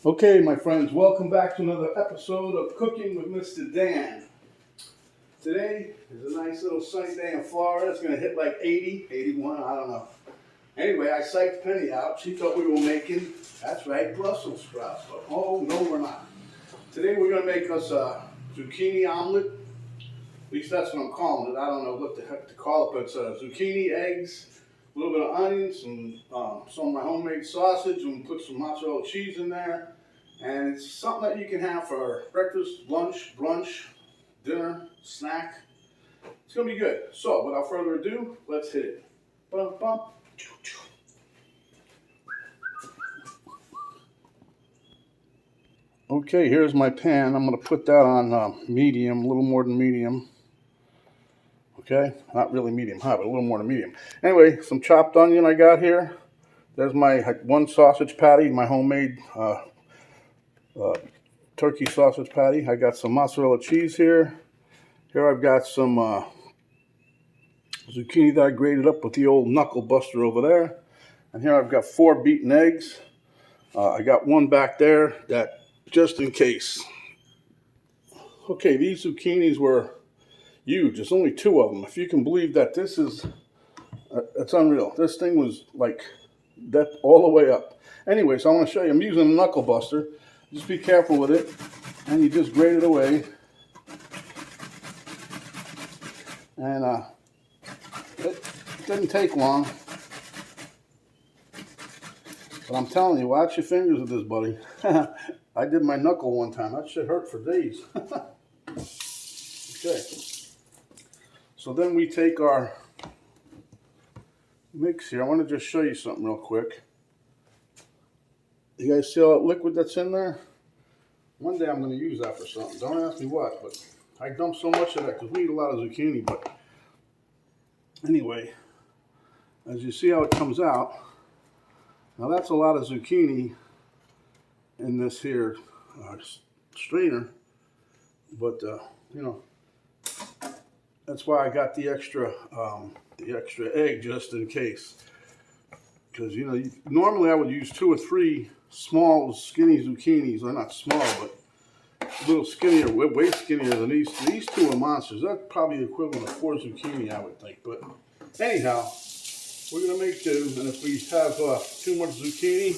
Okay, my friends, welcome back to another episode of Cooking with Mr. Dan. Today is a nice little sunny day in Florida. It's going to hit like 80, 81, I don't know. Anyway, I psyched Penny out. She thought we were making, that's right, Brussels sprouts. But oh, no, we're not. Today we're going to make us a zucchini omelet. At least that's what I'm calling it. I don't know what the heck to call it, but it's zucchini, eggs, a little bit of onions, and some of my homemade sausage, and put some mozzarella cheese in there. And it's something that you can have for breakfast, lunch, brunch, dinner, snack. It's going to be good. So, without further ado, let's hit it. Bum, bum. Okay, here's my pan. I'm going to put that on medium, a little more than medium. Okay, not really medium high, but a little more than medium. Anyway, some chopped onion I got here. There's my one sausage patty, my homemade turkey sausage patty. I got some mozzarella cheese here. Here I've got some zucchini that I grated up with the old knuckle buster over there. And here I've got 4 beaten eggs. I got one back there that just in case. Okay, these zucchinis were huge. There's only 2 of them. If you can believe that, this is, it's unreal. This thing was like that all the way up. Anyway, so I want to show you. I'm using a knuckle buster. Just be careful with it. And you just grate it away. And it didn't take long. But I'm telling you, watch your fingers with this, buddy. I did my knuckle one time. That shit hurt for days. Okay. So then we take our mix here. I want to just show you something real quick. You guys see all that liquid that's in there? One day I'm going to use that for something. Don't ask me what, but I dumped so much of that because we eat a lot of zucchini. But anyway, as you see how it comes out, now that's a lot of zucchini in this here strainer, but you know, that's why I got the extra egg just in case. Because you know, normally I would use 2 or 3 small skinny zucchinis. They're not small, but a little skinnier, way skinnier than these. These 2 are monsters. That's probably the equivalent of 4 zucchini, I would think. But anyhow, we're gonna make do, and if we have too much zucchini,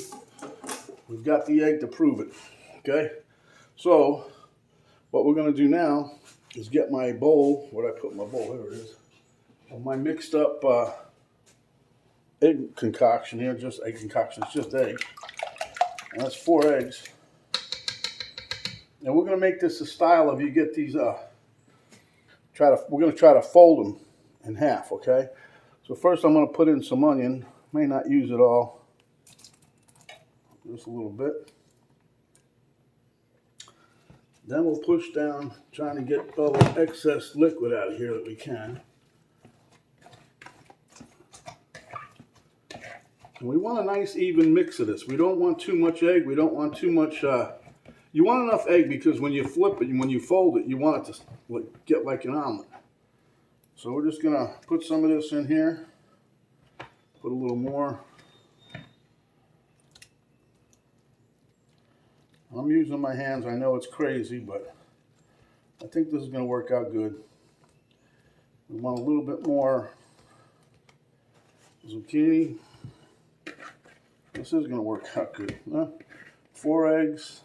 we've got the egg to prove it. Okay, so what we're going to do now is get my bowl. Where did I put my bowl? There it is. Of my mixed up egg concoction here. Just egg concoction. It's just egg. And that's 4 eggs. And we're going to make this a style of you get these. We're going to try to fold them in half. Okay. So first I'm going to put in some onion. May not use it all. Just a little bit. Then we'll push down, trying to get all the excess liquid out of here that we can. And we want a nice even mix of this. We don't want too much egg. We don't want too much, you want enough egg because when you flip it, when you fold it, you want it to get like an omelet. So we're just going to put some of this in here. Put a little more. I'm using my hands. I know it's crazy, but I think this is going to work out good. We want a little bit more zucchini. This is going to work out good. 4 eggs,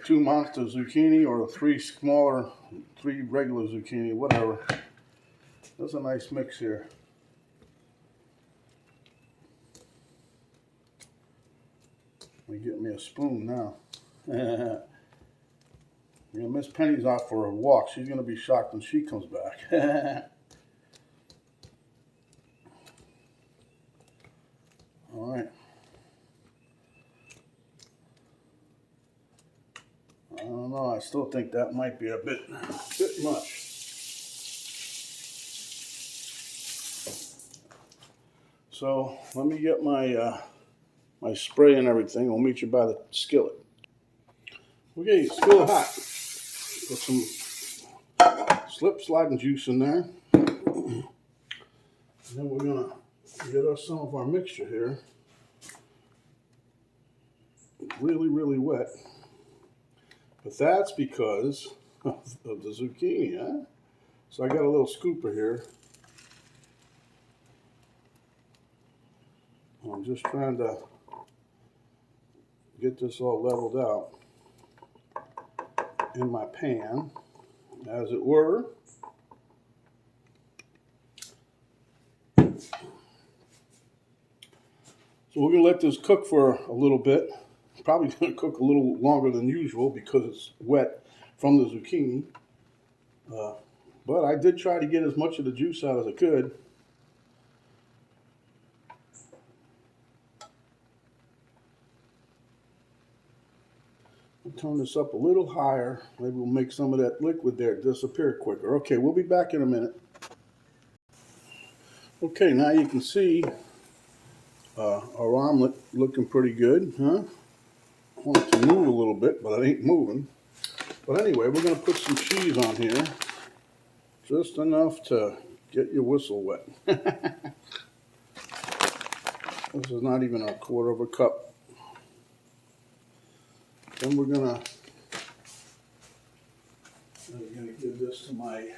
2 monster zucchini, or 3 regular zucchini, whatever. That's a nice mix here. Let me get me a spoon now. You know, Miss Penny's out for a walk. She's going to be shocked when she comes back. All right. I don't know. I still think that might be a bit much. So let me get my my spray and everything. I'll meet you by the skillet. Okay, skillet hot. Put some sliding juice in there. And then we're gonna get us some of our mixture here. really, really wet. But that's because of the zucchini, huh? So I got a little scooper here. I'm just trying to get this all leveled out in my pan, as it were. So we're going to let this cook for a little bit. Probably going to cook a little longer than usual because it's wet from the zucchini. But I did try to get as much of the juice out as I could. I'll turn this up a little higher. Maybe we'll make some of that liquid there disappear quicker. Okay, we'll be back in a minute. Okay, now you can see our omelet looking pretty good, huh? I want it to move a little bit, but it ain't moving. But anyway, we're going to put some cheese on here. Just enough to get your whistle wet. This is not even a quarter of a cup. Then we're gonna give this to my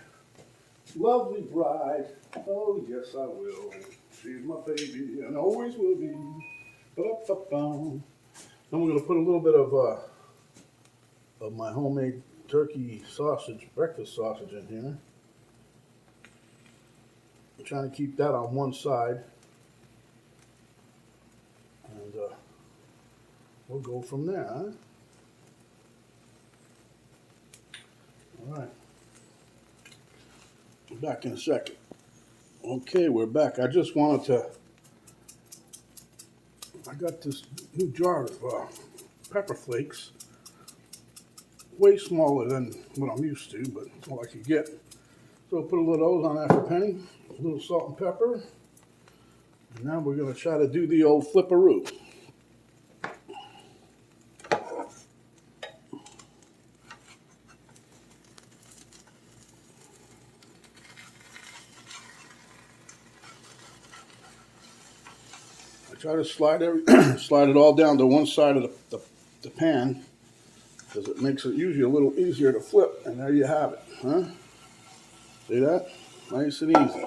lovely bride. Oh yes, I will. She's my baby and always will be. Ba-da-ba-ba. Then we're gonna put a little bit of my homemade turkey sausage, breakfast sausage in here. I'm trying to keep that on one side. And we'll go from there, huh? All right. Back in a second. Okay, we're back. I just wanted to, I got this new jar of pepper flakes. Way smaller than what I'm used to, but it's all I could get. So I'll put a little of those on there for a penny. A little salt and pepper. And now we're going to try to do the old flipperoo. Try to slide slide it all down to one side of the pan, because it makes it usually a little easier to flip. And there you have it, huh? See that? Nice and easy.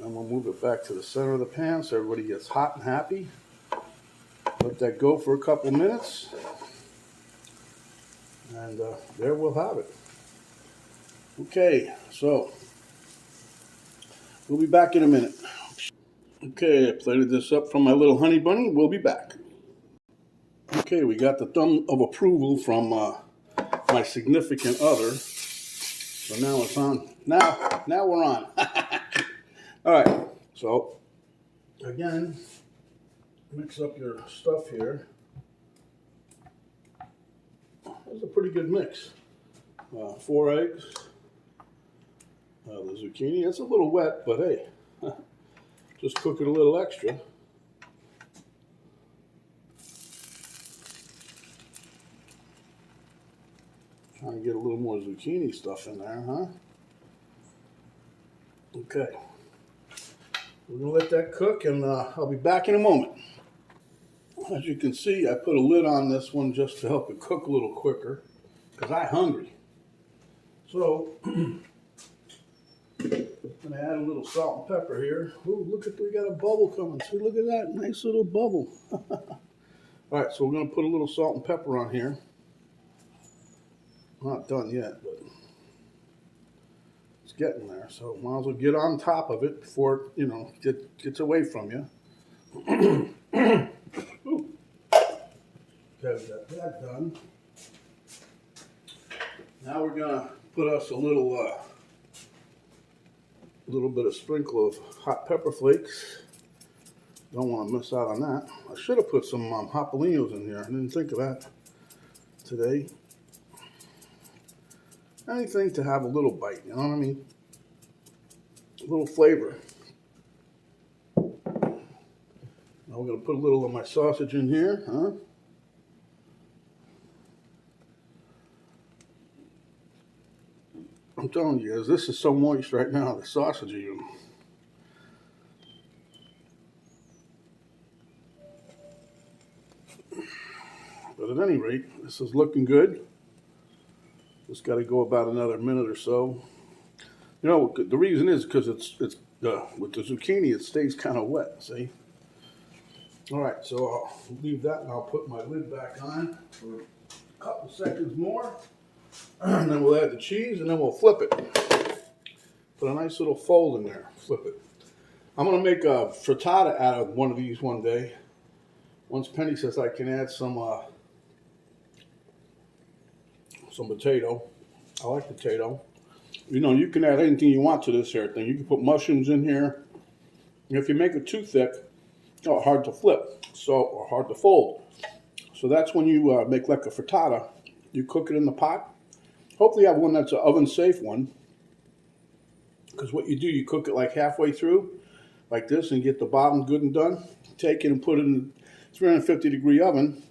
And we'll move it back to the center of the pan so everybody gets hot and happy. Let that go for a couple minutes. And there we'll have it. Okay, so we'll be back in a minute. Okay, I plated this up from my little honey bunny. We'll be back. Okay, we got the thumb of approval from my significant other. So now it's on. Now we're on. All right. So again, mix up your stuff here. That's a pretty good mix. 4 eggs. The zucchini. It's a little wet, but hey, just cook it a little extra. Trying to get a little more zucchini stuff in there, huh? Okay. We're going to let that cook, and I'll be back in a moment. As you can see, I put a lid on this one just to help it cook a little quicker, because I'm hungry. So, I'm going to add a little salt and pepper here. Ooh, look at, we got a bubble coming. See, look at that, nice little bubble. All right, so we're going to put a little salt and pepper on here. Not done yet, but it's getting there. So might as well get on top of it before it, gets away from you. Okay, we got that done. Now we're gonna put us a little bit of sprinkle of hot pepper flakes. Don't want to miss out on that. I should have put some jalapenos in here. I didn't think of that today. Anything to have a little bite, you know what I mean? A little flavor. Now we're going to put a little of my sausage in here, huh? I'm telling you guys, this is so moist right now, the sausage even. But at any rate, this is looking good. Just got to go about another minute or so. You know, the reason is because it's with the zucchini, it stays kind of wet, see? All right, so I'll leave that and I'll put my lid back on for a couple seconds more. And then we'll add the cheese and then we'll flip it. Put a nice little fold in there, flip it. I'm gonna make a frittata out of one of these one day. Once Penny says I can add some potato. I like potato. You know, you can add anything you want to this here thing. You can put mushrooms in here. And if you make it too thick, oh, hard to flip, or hard to fold. So that's when you make like a frittata. You cook it in the pot. Hopefully you have one that's an oven safe one. Because what you do, you cook it like halfway through, like this, and get the bottom good and done. Take it and put it in a 350-degree oven.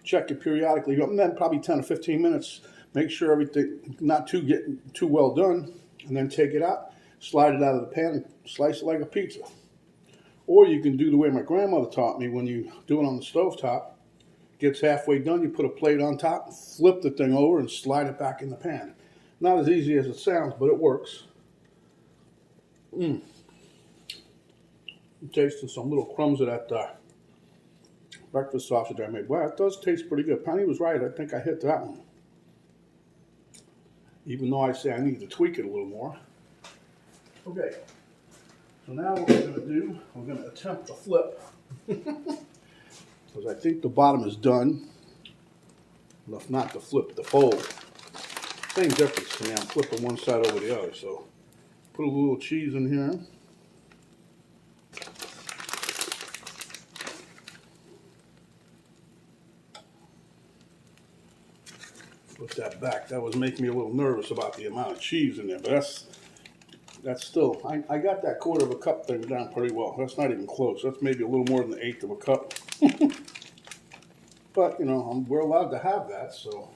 Check it periodically, and then probably 10 or 15 minutes. Make sure everything not getting too well done, and then take it out, slide it out of the pan, and slice it like a pizza. Or you can do the way my grandmother taught me when you do it on the stovetop. Gets halfway done, you put a plate on top, flip the thing over, and slide it back in the pan. Not as easy as it sounds, but it works. I'm tasting some little crumbs of that breakfast sausage I made. Wow, it does taste pretty good. Penny was right. I think I hit that one. Even though I say I need to tweak it a little more. Okay. So now what we're going to do, we're going to attempt to flip. Because I think the bottom is done. Enough not to flip the fold. Same difference to me. I'm flipping one side over the other. So put a little cheese in here. Put that back. That was making me a little nervous about the amount of cheese in there, but that's still, I got that quarter of a cup thing down pretty well. That's not even close. That's maybe a little more than an eighth of a cup. But, you know, we're allowed to have that, so.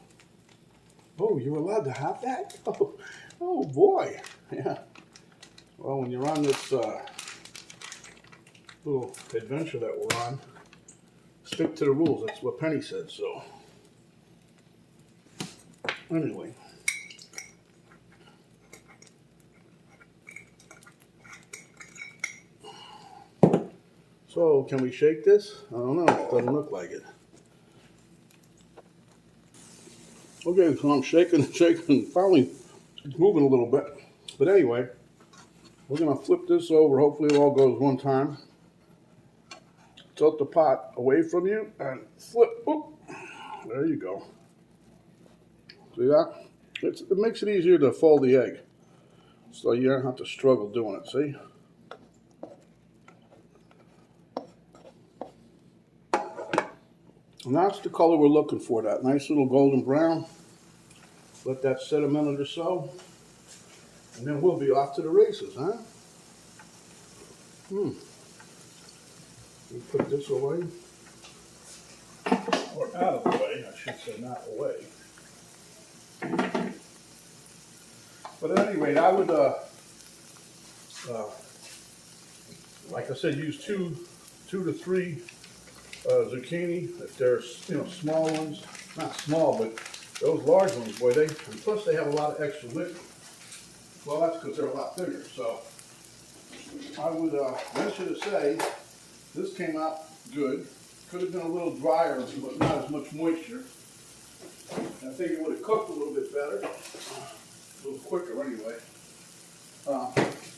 Oh, you're allowed to have that? Oh boy. Yeah. Well, when you're on this little adventure that we're on, stick to the rules. That's what Penny said, so. Anyway. So, can we shake this? I don't know. It doesn't look like it. Okay, so I'm shaking. Finally, it's moving a little bit. But anyway, we're going to flip this over. Hopefully it all goes one time. Tilt the pot away from you and flip. Oop. There you go. See that? It makes it easier to fold the egg. So you don't have to struggle doing it, see? And that's the color we're looking for, that nice little golden brown. Let that set a minute or so. And then we'll be off to the races, huh? We put this away. Or out of the way, I should say, not away. But at any rate, I would, like I said, use two to three zucchini. If they're, you know, small ones, not small, but those large ones, boy, and plus they have a lot of extra liquid. Well, that's because they're a lot bigger. So I would venture to say this came out good. Could have been a little drier, but not as much moisture. I think it would have cooked a little bit better, a little quicker anyway.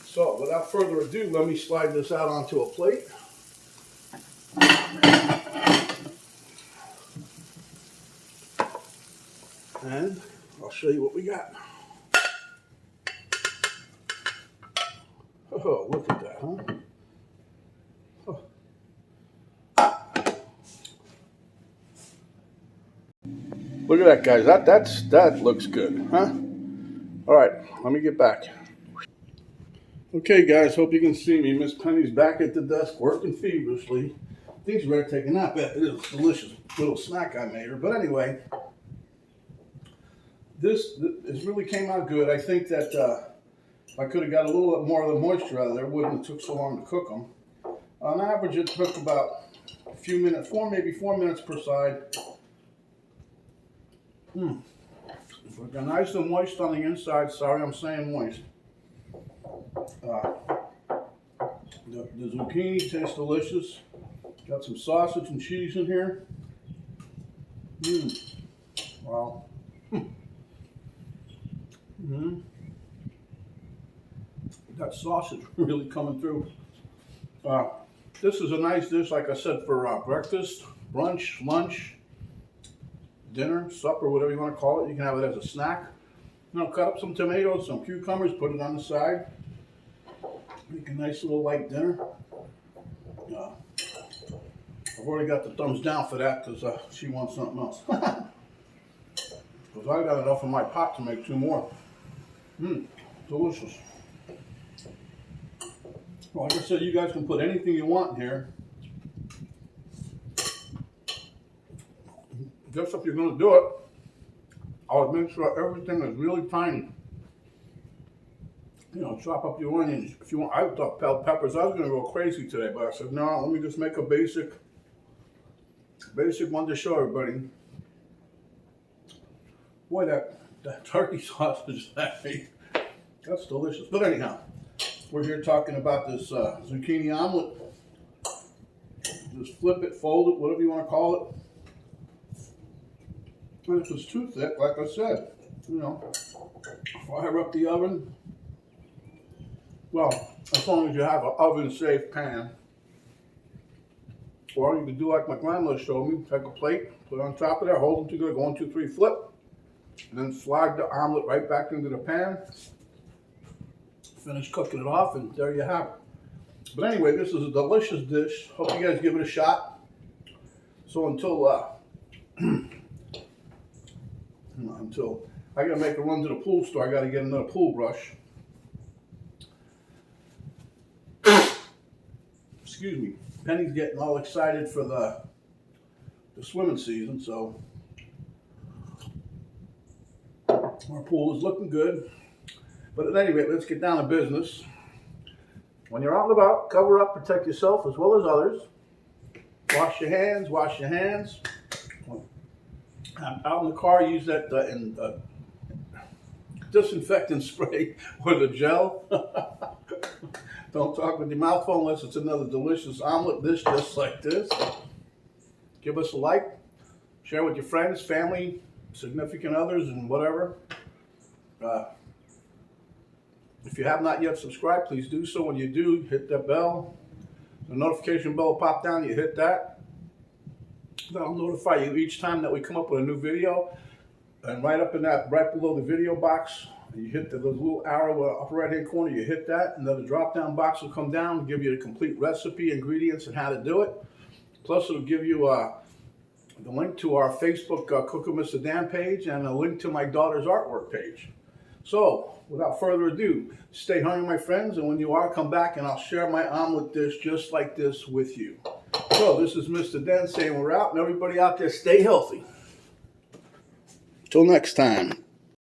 So without further ado, let me slide this out onto a plate. And I'll show you what we got. Oh, look at that, huh? Oh. Look at that, guys. That looks good, huh? All right, let me get back. Okay, guys, hope you can see me. Miss Penny's back at the desk working feverishly. I think she's ready to take a nap. It is a delicious little snack I made her. But anyway, this really came out good. I think that if I could have got a little bit more of the moisture out of there, it wouldn't have took so long to cook them. On average, it took about a few minutes, maybe 4 minutes per side. But they're nice and moist on the inside. Sorry, I'm saying moist. The zucchini tastes delicious. Got some sausage and cheese in here. Wow. That sausage really coming through. This is a nice dish, like I said, for breakfast, brunch, lunch, dinner, supper, whatever you want to call it. You can have it as a snack. Cut up some tomatoes, some cucumbers, put it on the side. Make a nice little light dinner. I've already got the thumbs down for that because she wants something else. Because I got enough in my pot to make 2 more. Delicious. Well, like I said, you guys can put anything you want in here. Just if you're going to do it, I would make sure everything is really tiny. Chop up your onions. If you want, I thought bell peppers. I was going to go crazy today, but I said, no, let me just make a basic one to show everybody. Boy, that turkey sausage, that's delicious. But anyhow, we're here talking about this zucchini omelet. Just flip it, fold it, whatever you want to call it. And if it's too thick, like I said, fire up the oven. Well, as long as you have an oven-safe pan. Or you can do like my grandmother showed me, take a plate, put it on top of there, hold them together, go 1, 2, 3, flip, and then slide the omelet right back into the pan. Finish cooking it off, and there you have it. But anyway, this is a delicious dish. Hope you guys give it a shot. So until I gotta make a run to the pool store, I gotta get another pool brush. Excuse me. Penny's getting all excited for the swimming season, so our pool is looking good. But at any rate, let's get down to business. When you're out and about, cover up, protect yourself as well as others. Wash your hands, wash your hands. Out in the car, use that disinfectant spray with a gel. Don't talk with your mouth full unless it's another delicious omelet dish just like this. Give us a like. Share with your friends, family, significant others, and whatever. If you have not yet subscribed, please do so. When you do, hit that bell. The notification bell will pop down. You hit that. That'll notify you each time that we come up with a new video. And right up in that, right below the video box, you hit the little arrow in the upper right hand corner, you hit that, and then the drop down box will come down and give you the complete recipe, ingredients, and how to do it. Plus it'll give you the link to our Facebook Cook with Mr. Dan page and a link to my daughter's artwork page. So without further ado, stay hungry, my friends, and when you are, come back and I'll share my omelet dish just like this with you. So this is Mr. Dan saying we're out, and everybody out there stay healthy. Till next time.